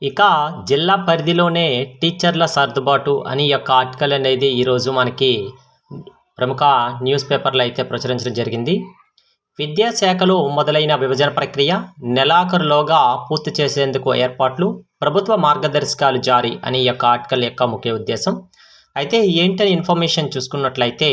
ఇక జిల్లా పరిధిలోనే టీచర్ల సర్దుబాటు అని యొక్క ఆర్టికల్ అనేది ఈరోజు మనకి ప్రముఖ న్యూస్ పేపర్లో అయితే ప్రచురించడం జరిగింది. విద్యాశాఖలో మొదలైన విభజన ప్రక్రియ నెలాఖరులోగా పూర్తి చేసేందుకు ఏర్పాట్లు, ప్రభుత్వ మార్గదర్శకాలు జారీ అని యొక్క ఆర్టికల్ యొక్క ముఖ్య ఉద్దేశం. అయితే ఏంటని ఇన్ఫర్మేషన్ చూసుకున్నట్లయితే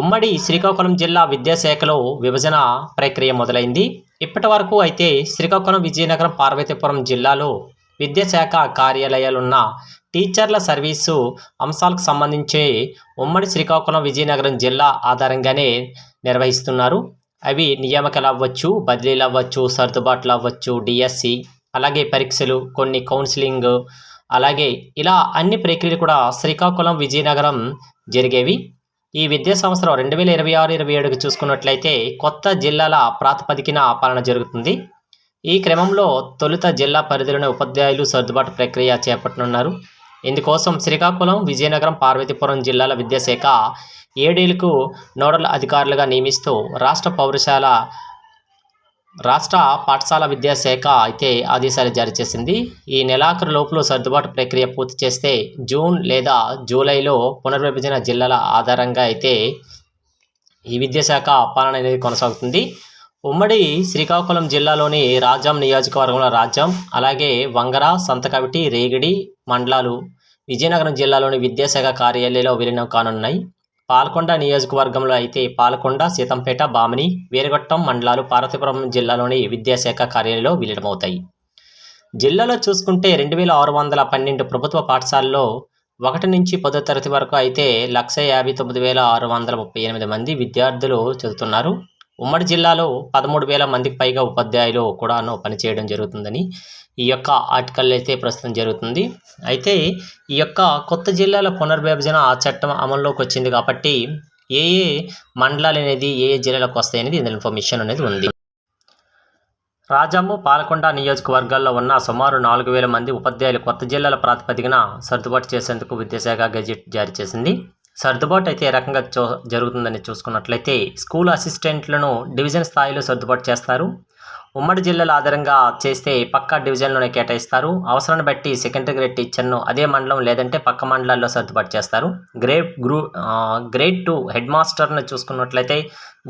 ఉమ్మడి శ్రీకాకుళం జిల్లా విద్యాశాఖలో విభజన ప్రక్రియ మొదలైంది. ఇప్పటి వరకు అయితే శ్రీకాకుళం, విజయనగరం, పార్వతీపురం జిల్లాలో విద్యాశాఖ కార్యాలయాలున్న టీచర్ల సర్వీసు అంశాలకు సంబంధించి ఉమ్మడి శ్రీకాకుళం, విజయనగరం జిల్లా ఆధారంగానే నిర్వహిస్తున్నారు. అవి నియామకాలు అవ్వచ్చు, బదిలీలు అవ్వచ్చు, సర్దుబాట్లు అవ్వచ్చు, డిఎస్సి, అలాగే పరీక్షలు, కొన్ని కౌన్సిలింగ్, అలాగే ఇలా అన్ని ప్రక్రియలు కూడా శ్రీకాకుళం, విజయనగరం జరిగేవి. ఈ విద్యా సంవత్సరం 2026-27కి చూసుకున్నట్లయితే కొత్త జిల్లాల ప్రాతిపదికన పాలన జరుగుతుంది. ఈ క్రమంలో తొలుత జిల్లా పరిధిలోని ఉపాధ్యాయులు సర్దుబాటు ప్రక్రియ చేపట్టనున్నారు. ఇందుకోసం శ్రీకాకుళం, విజయనగరం, పార్వతీపురం జిల్లాల విద్యాశాఖ 7 ఏళ్లకు నోడల్ అధికారులుగా నియమిస్తూ రాష్ట్ర పాఠశాల విద్యాశాఖ అయితే ఆదేశాలు జారీ చేసింది. ఈ నెలాఖరు లోపల సర్దుబాటు ప్రక్రియ పూర్తి చేస్తే జూన్ లేదా జూలైలో పునర్విభజన జిల్లాల ఆధారంగా అయితే ఈ విద్యాశాఖ పాలన అనేది కొనసాగుతుంది. ఉమ్మడి శ్రీకాకుళం జిల్లాలోని రాజాం నియోజకవర్గంలో రాజాం, అలాగే వంగర, సంతకవిటి, రేగిడి మండలాలు విజయనగరం జిల్లాలోని విద్యాశాఖ కార్యాలయంలో విలీనం కానున్నాయి. పాలకొండ నియోజకవర్గంలో అయితే పాలకొండ, సీతంపేట, బామిని, వీరగొట్టం మండలాలు పార్వతీపురం జిల్లాలోని విద్యాశాఖ కార్యాలయంలో విలీనమవుతాయి. జిల్లాలో చూసుకుంటే 2612 ప్రభుత్వ పాఠశాలలో 1 నుంచి 10వ తరగతి వరకు అయితే 159,638 మంది విద్యార్థులు చదువుతున్నారు. ఉమ్మడి జిల్లాలో 13,000 మందికి పైగా ఉపాధ్యాయులు కూడాను పనిచేయడం జరుగుతుందని ఈ యొక్క ఆర్టికల్ అయితే ప్రస్తుతం జరుగుతుంది. అయితే ఈ యొక్క కొత్త జిల్లాల పునర్విభజన చట్టం అమల్లోకి వచ్చింది కాబట్టి ఏ మండలాలు అనేది ఏ జిల్లాలకు వస్తాయి అనేది ఇందులో ఇన్ఫర్మేషన్ అనేది ఉంది. రాజాము, పాలకొండ నియోజకవర్గాల్లో ఉన్న సుమారు 4,000 మంది ఉపాధ్యాయులు కొత్త జిల్లాల ప్రాతిపదికన సర్దుబాటు చేసేందుకు విద్యాశాఖ గెజిట్ జారీ చేసింది. సర్దుబాటు అయితే ఏ రకంగా జరుగుతుందని చూసుకున్నట్లయితే స్కూల్ అసిస్టెంట్లను డివిజన్ స్థాయిలో సర్దుబాటు చేస్తారు. ఉమ్మడి జిల్లాల ఆధారంగా చేస్తే పక్క డివిజన్లోనే కేటాయిస్తారు. అవసరాన్ని బట్టి సెకండరీ గ్రేడ్ టీచర్ను అదే మండలం లేదంటే పక్క మండలాల్లో సర్దుబాటు చేస్తారు. గ్రేడ్ 2 హెడ్ మాస్టర్ను చూసుకున్నట్లయితే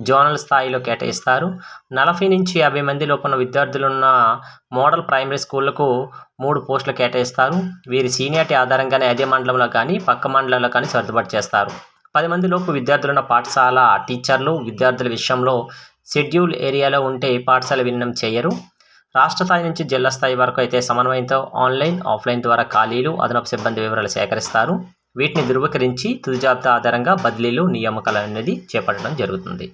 జోనల్ స్థాయిలో కేటాయిస్తారు. 40 నుంచి 50 మంది లోపున విద్యార్థులున్న మోడల్ ప్రైమరీ స్కూళ్లకు 3 పోస్టులు కేటాయిస్తారు. వీరి సీనియారిటీ ఆధారంగానే అదే మండలంలో కానీ పక్క మండలంలో కానీ సర్దుబాటు చేస్తారు. 10 మంది లోపు విద్యార్థులున్న పాఠశాల టీచర్లు విద్యార్థుల విషయంలో షెడ్యూల్ ఏరియాలో ఉంటే పాఠశాల విలీనం చేయరు. రాష్ట్ర స్థాయి నుంచి జిల్లా స్థాయి వరకు అయితే సమన్వయంతో ఆన్లైన్, ఆఫ్లైన్ ద్వారా ఖాళీలు, అదనపు సిబ్బంది వివరాలు సేకరిస్తారు. వీటిని ధృవీకరించి తుది జాబితా ఆధారంగా బదిలీలు, నియామకాలు అనేది చేపట్టడం జరుగుతుంది.